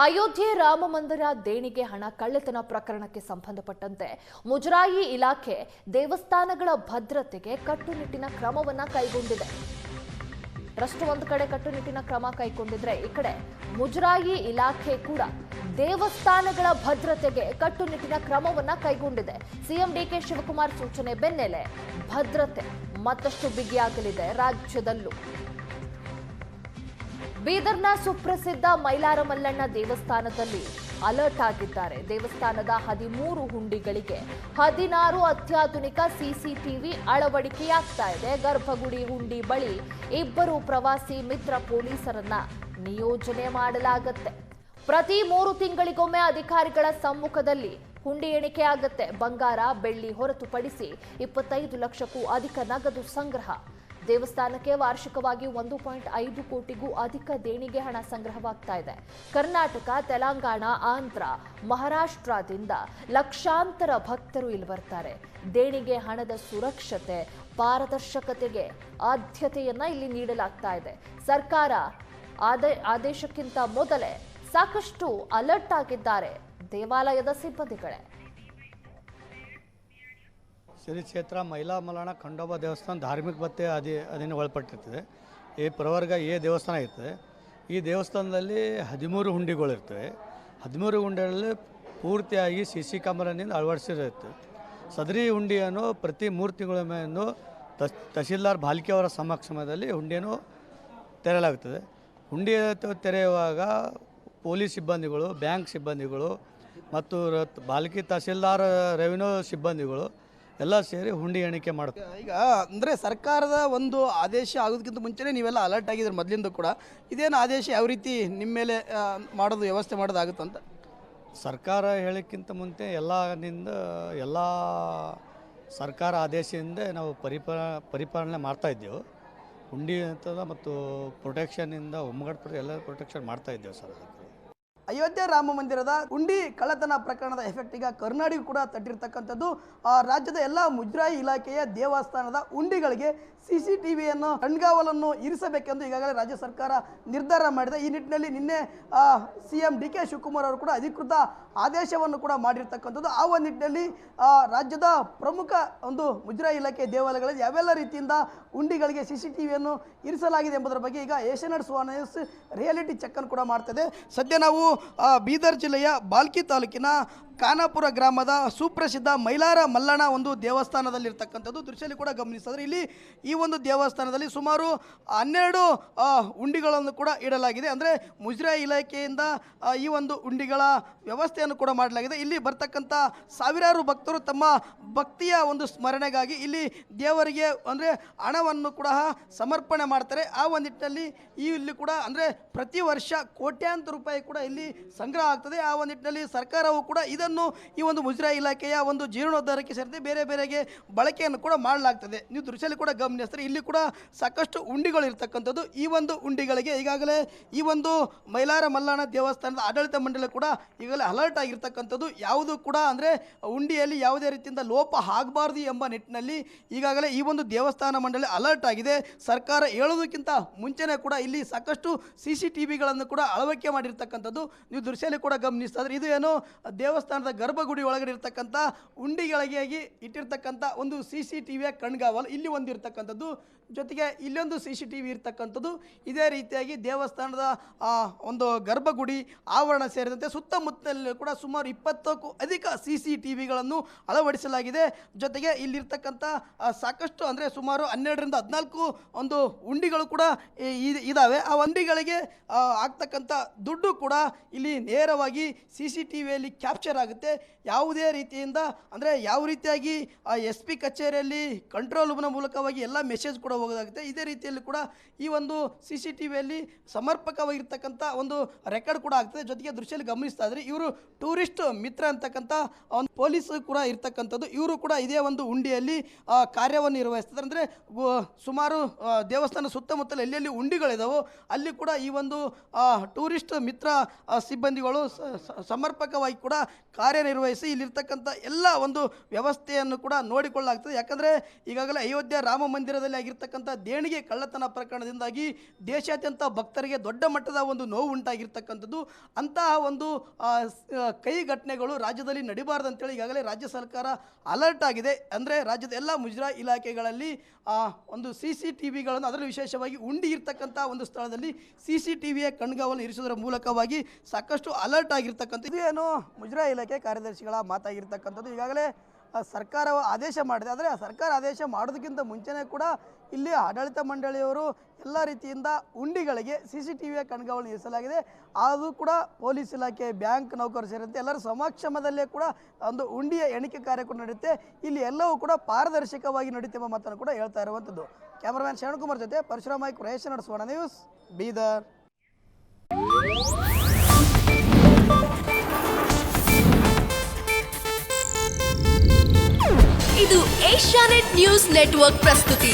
ಅಯೋಧ್ಯೆ ರಾಮ ಮಂದಿರ ದೇಣಿಗೆ ಹಣ ಕಳ್ಳತನ ಪ್ರಕರಣಕ್ಕೆ ಸಂಬಂಧಪಟ್ಟಂತೆ ಮುಜರಾಯಿ ಇಲಾಖೆ ದೇವಸ್ಥಾನಗಳ ಭದ್ರತೆಗೆ ಕಟ್ಟುನಿಟ್ಟಿನ ಕ್ರಮವನ್ನ ಕೈಗೊಂಡಿದೆ. ಟ್ರಸ್ಟ್ ಒಂದು ಕಡೆ ಕಟ್ಟುನಿಟ್ಟಿನ ಕ್ರಮ ಕೈಗೊಂಡಿದ್ರೆ ಈ ಕಡೆ ಮುಜರಾಯಿ ಇಲಾಖೆ ಕೂಡ ದೇವಸ್ಥಾನಗಳ ಭದ್ರತೆಗೆ ಕಟ್ಟುನಿಟ್ಟಿನ ಕ್ರಮವನ್ನ ಕೈಗೊಂಡಿದೆ. ಸಿಎಂ ಡಿಕೆ ಶಿವಕುಮಾರ್ ಸೂಚನೆ ಬೆನ್ನಲ್ಲೇ ಭದ್ರತೆ ಮತ್ತಷ್ಟು ಬಿಗಿಯಾಗಲಿದೆ ರಾಜ್ಯದಲ್ಲೂ. ಬೀದರ್ನ ಸುಪ್ರಸಿದ್ಧ ಮೈಲಾರ ಮಲ್ಲಣ್ಣ ದೇವಸ್ಥಾನದಲ್ಲಿ ಅಲರ್ಟ್ ಆಗಿದ್ದಾರೆ. ದೇವಸ್ಥಾನದ 13 ಹುಂಡಿಗಳಿಗೆ 16 ಅತ್ಯಾಧುನಿಕ ಸಿಸಿಟಿವಿ ಅಳವಡಿಕೆಯಾಗ್ತಾ ಇದೆ. ಗರ್ಭಗುಡಿ ಹುಂಡಿ ಬಳಿ 2 ಪ್ರವಾಸಿ ಮಿತ್ರ ಪೊಲೀಸರನ್ನ ನಿಯೋಜನೆ ಮಾಡಲಾಗುತ್ತೆ. ಪ್ರತಿ 3 ತಿಂಗಳಿಗೊಮ್ಮೆ ಅಧಿಕಾರಿಗಳ ಸಮ್ಮುಖದಲ್ಲಿ ಹುಂಡಿ ಎಣಿಕೆ ಆಗುತ್ತೆ. ಬಂಗಾರ ಬೆಳ್ಳಿ ಹೊರತುಪಡಿಸಿ 25 ಲಕ್ಷಕ್ಕೂ ಅಧಿಕ ನಗದು ಸಂಗ್ರಹ. ದೇವಸ್ಥಾನಕ್ಕೆ ವಾರ್ಷಿಕವಾಗಿ 1.5 ಕೋಟಿಗೂ ಅಧಿಕ ದೇಣಿಗೆ ಹಣ ಸಂಗ್ರಹವಾಗ್ತಾ ಇದೆ. ಕರ್ನಾಟಕ, ತೆಲಂಗಾಣ, ಆಂಧ್ರ, ಮಹಾರಾಷ್ಟ್ರದಿಂದ ಲಕ್ಷಾಂತರ ಭಕ್ತರು ಇಲ್ಲಿ ಬರ್ತಾರೆ. ದೇಣಿಗೆ ಹಣದ ಸುರಕ್ಷತೆ, ಪಾರದರ್ಶಕತೆಗೆ ಆದ್ಯತೆಯನ್ನ ಇಲ್ಲಿ ನೀಡಲಾಗ್ತಾ ಇದೆ. ಸರ್ಕಾರ ಆದೇಶಕ್ಕಿಂತ ಮೊದಲೇ ಸಾಕಷ್ಟು ಅಲರ್ಟ್ ಆಗಿದ್ದಾರೆ ದೇವಾಲಯದ ಸಿಬ್ಬಂದಿಗಳೇ. ಶ್ರೀ ಕ್ಷೇತ್ರ ಮೈಲಾ ಮಲ್ಲಣ್ಣ ಖಂಡೋಬಾ ದೇವಸ್ಥಾನ ಧಾರ್ಮಿಕ ಭತ್ತೆ ಅಧೀನ ಒಳಪಟ್ಟಿರ್ತದೆ. ಈ ಪ್ರವರ್ಗ ದೇವಸ್ಥಾನ ಇರ್ತದೆ. ಈ ದೇವಸ್ಥಾನದಲ್ಲಿ 13 ಹುಂಡಿಗಳಿರ್ತವೆ. 13 ಹುಂಡಿಗಳಲ್ಲಿ ಪೂರ್ತಿಯಾಗಿ CC ಕ್ಯಾಮರಾನಿಂದ ಅಳವಡಿಸಿರುತ್ತೆ. ಸದರಿ ಹುಂಡಿಯನ್ನು ಪ್ರತಿ 3 ತಿಂಗಳಿಗೊಮ್ಮೆ ತಹಶೀಲ್ದಾರ್ ಭಾಲ್ಕೆ ಅವರ ಸಮಕ್ಷಮದಲ್ಲಿ ಹುಂಡಿಯನ್ನು ತೆರೆಯಲಾಗುತ್ತದೆ. ಹುಂಡಿ ತೆರೆಯುವಾಗ ಪೊಲೀಸ್ ಸಿಬ್ಬಂದಿಗಳು, ಬ್ಯಾಂಕ್ ಸಿಬ್ಬಂದಿಗಳು ಮತ್ತು ಭಾಲ್ಕಿ ತಹಶೀಲ್ದಾರ್ ರೆವಿನ್ಯೂ ಸಿಬ್ಬಂದಿಗಳು ಎಲ್ಲ ಸೇರಿ ಹುಂಡಿ ಎಣಿಕೆ ಮಾಡ್ತಾರೆ. ಈಗ ಅಂದರೆ ಸರ್ಕಾರದ ಒಂದು ಆದೇಶ ಆಗೋದಕ್ಕಿಂತ ಮುಂಚೆನೇ ನೀವೆಲ್ಲ ಅಲರ್ಟ್ ಆಗಿದ್ರೆ ಮೊದಲಿಂದ ಕೂಡ. ಇದೇನು ಆದೇಶ ಯಾವ ರೀತಿ ನಿಮ್ಮ ಮೇಲೆ ಮಾಡೋದು ವ್ಯವಸ್ಥೆ ಮಾಡೋದಾಗುತ್ತಂತ? ಸರ್ಕಾರ ಹೇಳೋಕ್ಕಿಂತ ಮುಂಚೆ ಎಲ್ಲ ಸರ್ಕಾರ ಆದೇಶದಿಂದ ನಾವು ಪರಿಪಾಲನೆ ಮಾಡ್ತಾಯಿದ್ದೆವು. ಹುಂಡಿ ಅಂತದ ಮತ್ತು ಪ್ರೊಟೆಕ್ಷನಿಂದ ಒಮ್ಮಗಟ್ಟು ಎಲ್ಲ ಪ್ರೊಟೆಕ್ಷನ್ ಮಾಡ್ತಾಯಿದ್ದೇವೆ ಸರ್. ಅಯೋಧ್ಯೆ ರಾಮ ಮಂದಿರದ ಹುಂಡಿ ಕಳ್ಳತನ ಪ್ರಕರಣದ ಎಫೆಕ್ಟ್ ಈಗ ಕರ್ನಾಟಕ ಕೂಡ ತಟ್ಟಿರ್ತಕ್ಕಂಥದ್ದು. ರಾಜ್ಯದ ಎಲ್ಲ ಮುಜರಾಯಿ ಇಲಾಖೆಯ ದೇವಸ್ಥಾನದ ಹುಂಡಿಗಳಿಗೆ CCTVಯನ್ನು ಕಣ್ಗಾವಲನ್ನು ಇರಿಸಬೇಕೆಂದು ಈಗಾಗಲೇ ರಾಜ್ಯ ಸರ್ಕಾರ ನಿರ್ಧಾರ ಮಾಡಿದೆ. ಈ ನಿಟ್ಟಿನಲ್ಲಿ ನಿನ್ನೆ CM DK ಶಿವಕುಮಾರ್ ಅವರು ಕೂಡ ಅಧಿಕೃತ ಆದೇಶವನ್ನು ಕೂಡ ಮಾಡಿರ್ತಕ್ಕಂಥದ್ದು. ಆ ಒಂದು ನಿಟ್ಟಿನಲ್ಲಿ ರಾಜ್ಯದ ಪ್ರಮುಖ ಒಂದು ಮುಜರಾಯಿ ಇಲಾಖೆ ದೇವಾಲಯಗಳಲ್ಲಿ ಯಾವೆಲ್ಲ ರೀತಿಯಿಂದ ಹುಂಡಿಗಳಿಗೆ CCTVಯನ್ನು ಇರಿಸಲಾಗಿದೆ ಎಂಬುದರ ಬಗ್ಗೆ ಈಗ ಏಷ್ಯಾನೆಟ್ ಸುವರ್ಣ ನ್ಯೂಸ್ ರಿಯಾಲಿಟಿ ಚೆಕ್ಕನ್ನು ಕೂಡ ಮಾಡ್ತಿದೆ. ಸದ್ಯ ನಾವು ಬೀದರ್ ಜಿಲ್ಲೆಯ ಬಾಲ್ಕಿ ತಾಲೂಕಿನ ಖಾನಾಪುರ ಗ್ರಾಮದ ಸುಪ್ರಸಿದ್ಧ ಮೈಲಾರ ಮಲ್ಲಣ್ಣ ಒಂದು ದೇವಸ್ಥಾನದಲ್ಲಿರ್ತಕ್ಕಂಥದ್ದು ದೃಶ್ಯದಲ್ಲಿ ಕೂಡ ಗಮನಿಸಿದ್ರೆ ಇಲ್ಲಿ ಈ ಒಂದು ದೇವಸ್ಥಾನದಲ್ಲಿ ಸುಮಾರು 12 ಹುಂಡಿಗಳನ್ನು ಕೂಡ ಇಡಲಾಗಿದೆ. ಅಂದರೆ ಮುಜರಾಯಿ ಇಲಾಖೆಯಿಂದ ಈ ಒಂದು ಹುಂಡಿಗಳ ವ್ಯವಸ್ಥೆಯನ್ನು ಕೂಡ ಮಾಡಲಾಗಿದೆ. ಇಲ್ಲಿ ಬರ್ತಕ್ಕಂಥ ಸಾವಿರಾರು ಭಕ್ತರು ತಮ್ಮ ಭಕ್ತಿಯ ಒಂದು ಸ್ಮರಣೆಗಾಗಿ ಇಲ್ಲಿ ದೇವರಿಗೆ ಅಂದರೆ ಹಣವನ್ನು ಕೂಡ ಸಮರ್ಪಣೆ ಮಾಡ್ತಾರೆ. ಆ ಒಂದು ನಿಟ್ಟಿನಲ್ಲಿ ಇಲ್ಲಿ ಕೂಡ ಅಂದರೆ ಪ್ರತಿ ವರ್ಷ ಕೋಟ್ಯಾಂತರ ರೂಪಾಯಿ ಕೂಡ ಇಲ್ಲಿ ಸಂಗ್ರಹ ಆಗ್ತದೆ. ಆ ಒಂದು ನಿಟ್ಟಿನಲ್ಲಿ ಸರ್ಕಾರವು ಕೂಡ ಈ ಒಂದು ಮುಜರಾಯಿ ಇಲಾಖೆಯ ಒಂದು ಜೀರ್ಣೋದ್ಧಾರಕ್ಕೆ ಸೇರಿದಂತೆ ಬೇರೆ ಬೇರೆಗೆ ಬಳಕೆಯನ್ನು ಕೂಡ ಮಾಡಲಾಗ್ತದೆ. ನೀವು ದೃಶ್ಯದಲ್ಲಿ ಕೂಡ ಗಮನಿಸ್ತಾರೆ ಇಲ್ಲಿ ಕೂಡ ಸಾಕಷ್ಟು ಹುಂಡಿಗಳು ಇರ್ತಕ್ಕಂಥದ್ದು. ಈ ಒಂದು ಹುಂಡಿಗಳಿಗೆ ಈಗಾಗಲೇ ಈ ಒಂದು ಮೈಲಾರ ಮಲ್ಲಣ್ಣ ದೇವಸ್ಥಾನದ ಆಡಳಿತ ಮಂಡಳಿ ಕೂಡ ಈಗಾಗಲೇ ಅಲರ್ಟ್ ಆಗಿರ್ತಕ್ಕಂಥದ್ದು. ಯಾವುದು ಕೂಡ ಅಂದರೆ ಹುಂಡಿಯಲ್ಲಿ ಯಾವುದೇ ರೀತಿಯಿಂದ ಲೋಪ ಆಗಬಾರ್ದು ಎಂಬ ನಿಟ್ಟಿನಲ್ಲಿ ಈಗಾಗಲೇ ಈ ಒಂದು ದೇವಸ್ಥಾನ ಮಂಡಳಿ ಅಲರ್ಟ್ ಆಗಿದೆ. ಸರ್ಕಾರ ಹೇಳೋದಕ್ಕಿಂತ ಮುಂಚೆನೇ ಕೂಡ ಇಲ್ಲಿ ಸಾಕಷ್ಟು CCTVಗಳನ್ನು ಕೂಡ ಅಳವಡಿಕೆ ಮಾಡಿರ್ತಕ್ಕಂಥದ್ದು. ನೀವು ದೃಶ್ಯದಲ್ಲಿ ಕೂಡ ಗಮನಿಸ್ತಾ ಇದ್ರೆ ಇದು ಏನು ದೇವಸ್ಥಾನದ ಗರ್ಭಗುಡಿ ಒಳಗಡೆ ಇರ್ತಕ್ಕಂಥ ಹುಂಡಿಗಳಿಗೆ ಇಟ್ಟಿರ್ತಕ್ಕಂಥ ಒಂದು CCTVಯ ಕಣ್ಗಾವಲು ಇಲ್ಲಿ ಒಂದು ಇರ್ತಕ್ಕಂಥದ್ದು. ಜೊತೆಗೆ ಇಲ್ಲೊಂದು CCTV ಇರ್ತಕ್ಕಂಥದ್ದು. ಇದೇ ರೀತಿಯಾಗಿ ದೇವಸ್ಥಾನದ ಒಂದು ಗರ್ಭಗುಡಿ ಆವರಣ ಸೇರಿದಂತೆ ಸುತ್ತಮುತ್ತಲೂ ಕೂಡ ಸುಮಾರು 20ಕ್ಕೂ ಅಧಿಕ CCTVಗಳನ್ನು ಅಳವಡಿಸಲಾಗಿದೆ. ಜೊತೆಗೆ ಇಲ್ಲಿರ್ತಕ್ಕಂಥ ಸಾಕಷ್ಟು ಅಂದರೆ ಸುಮಾರು 12ರಿಂದ 14 ಒಂದು ಹುಂಡಿಗಳು ಕೂಡ ಇದ್ದಾವೆ. ಆ ಹುಂಡಿಗಳಿಗೆ ಆಗ್ತಕ್ಕಂಥ ದುಡ್ಡು ಕೂಡ ಇಲ್ಲಿ ನೇರವಾಗಿ CCTVಯಲ್ಲಿ ಕ್ಯಾಪ್ಚರ್ ಆಗುತ್ತೆ. ಯಾವುದೇ ರೀತಿಯಿಂದ ಅಂದರೆ ಯಾವ ರೀತಿಯಾಗಿ SP ಕಚೇರಿಯಲ್ಲಿ ಕಂಟ್ರೋಲ್ ರೂಮ್ನ ಮೂಲಕವಾಗಿ ಎಲ್ಲ ಮೆಸೇಜ್ ಕೂಡ ಹೋಗೋದಾಗುತ್ತೆ. ಇದೇ ರೀತಿಯಲ್ಲಿ ಕೂಡ ಈ ಒಂದು CCTVಯಲ್ಲಿ ಸಮರ್ಪಕವಾಗಿರ್ತಕ್ಕಂಥ ಒಂದು ರೆಕಾರ್ಡ್ ಕೂಡ ಆಗ್ತದೆ. ಜೊತೆಗೆ ದೃಶ್ಯದಲ್ಲಿ ಗಮನಿಸ್ತಾ ಇದ್ರೆ ಇವರು ಟೂರಿಸ್ಟ್ ಮಿತ್ರ ಅಂತಕ್ಕಂಥ ಒಂದು ಪೊಲೀಸ್ ಕೂಡ ಇರ್ತಕ್ಕಂಥದ್ದು. ಇವರು ಕೂಡ ಇದೇ ಒಂದು ಹುಂಡಿಯಲ್ಲಿ ಕಾರ್ಯವನ್ನು ನಿರ್ವಹಿಸ್ತಾರೆ. ಅಂದರೆ ಸುಮಾರು ದೇವಸ್ಥಾನ ಸುತ್ತಮುತ್ತಲು ಎಲ್ಲೆಲ್ಲಿ ಹುಂಡಿಗಳಿದಾವೋ ಅಲ್ಲಿ ಕೂಡ ಈ ಒಂದು ಟೂರಿಸ್ಟ್ ಮಿತ್ರ ಸಿಬ್ಬಂದಿಗಳು ಸಮರ್ಪಕವಾಗಿ ಕೂಡ ಕಾರ್ಯನಿರ್ವಹಿಸಿ ಇಲ್ಲಿರ್ತಕ್ಕಂಥ ಎಲ್ಲ ಒಂದು ವ್ಯವಸ್ಥೆಯನ್ನು ಕೂಡ ನೋಡಿಕೊಳ್ಳಲಾಗ್ತದೆ. ಯಾಕಂದರೆ ಈಗಾಗಲೇ ಅಯೋಧ್ಯೆ ರಾಮ ಮಂದಿರದಲ್ಲಿ ಆಗಿರ್ತಕ್ಕಂಥ ದೇಣಿಗೆ ಕಳ್ಳತನ ಪ್ರಕರಣದಿಂದಾಗಿ ದೇಶಾದ್ಯಂತ ಭಕ್ತರಿಗೆ ದೊಡ್ಡ ಮಟ್ಟದ ಒಂದು ನೋವು ಉಂಟಾಗಿರ್ತಕ್ಕಂಥದ್ದು. ಅಂತಹ ಒಂದು ಕೈ ಘಟನೆಗಳು ರಾಜ್ಯದಲ್ಲಿ ನಡಿಬಾರ್ದಂತೇಳಿ ಈಗಾಗಲೇ ರಾಜ್ಯ ಸರ್ಕಾರ ಅಲರ್ಟ್ ಆಗಿದೆ. ಅಂದರೆ ರಾಜ್ಯದ ಎಲ್ಲ ಮುಜರಾಯಿ ಇಲಾಖೆಗಳಲ್ಲಿ ಒಂದು CCTVಗಳನ್ನು, ಅದರಲ್ಲೂ ವಿಶೇಷವಾಗಿ ಉಂಡಿ ಇರ್ತಕ್ಕಂಥ ಒಂದು ಸ್ಥಳದಲ್ಲಿ CCTVಯ ಕಣ್ಗಾವಲು ಇರಿಸುವುದರ ಮೂಲಕವಾಗಿ ಸಾಕಷ್ಟು ಅಲರ್ಟ್ ಆಗಿರ್ತಕ್ಕಂಥದ್ದು. ಏನು ಮುಜರಾಯಿ ಇಲಾಖೆ ಕಾರ್ಯದರ್ಶಿಗಳ ಮಾತಾಗಿರ್ತಕ್ಕಂಥದ್ದು. ಈಗಾಗಲೇ ಸರ್ಕಾರ ಆದೇಶ ಮಾಡಿದೆ. ಆದರೆ ಸರ್ಕಾರ ಆದೇಶ ಮಾಡೋದಕ್ಕಿಂತ ಮುಂಚೆನೇ ಕೂಡ ಇಲ್ಲಿ ಆಡಳಿತ ಮಂಡಳಿಯವರು ಎಲ್ಲ ರೀತಿಯಿಂದ ಉಂಡಿಗಳಿಗೆ CCTVಯ ಕಣ್ಗಾವಲು ಇರಿಸಲಾಗಿದೆ. ಅದು ಕೂಡ ಪೊಲೀಸ್ ಇಲಾಖೆ, ಬ್ಯಾಂಕ್ ನೌಕರರು ಸೇರಿದಂತೆ ಎಲ್ಲರ ಸಮಕ್ಷಮದಲ್ಲೇ ಕೂಡ ಒಂದು ಉಂಡಿಯ ಎಣಿಕೆ ಕಾರ್ಯಕ್ರಮ ನಡೆಯುತ್ತೆ. ಇಲ್ಲಿ ಎಲ್ಲವೂ ಕೂಡ ಪಾರದರ್ಶಕವಾಗಿ ನಡೆಯುತ್ತೆ ಎಂಬ ಮಾತನ್ನು ಕೂಡ ಹೇಳ್ತಾ ಇರುವಂಥದ್ದು. ಕ್ಯಾಮರಾಮ್ಯಾನ್ ಶರಣಕುಮಾರ್ ಜೊತೆ ಪರಶುರಾಮ ನಾಯ್ಕ, ರೇಷನ್ ಸುವರ್ಣ ನ್ಯೂಸ್, ಬೀದರ್. ಇದು ಏಷ್ಯಾನೆಟ್ ನ್ಯೂಸ್ ನೆಟ್ವರ್ಕ್ ಪ್ರಸ್ತುತಿ.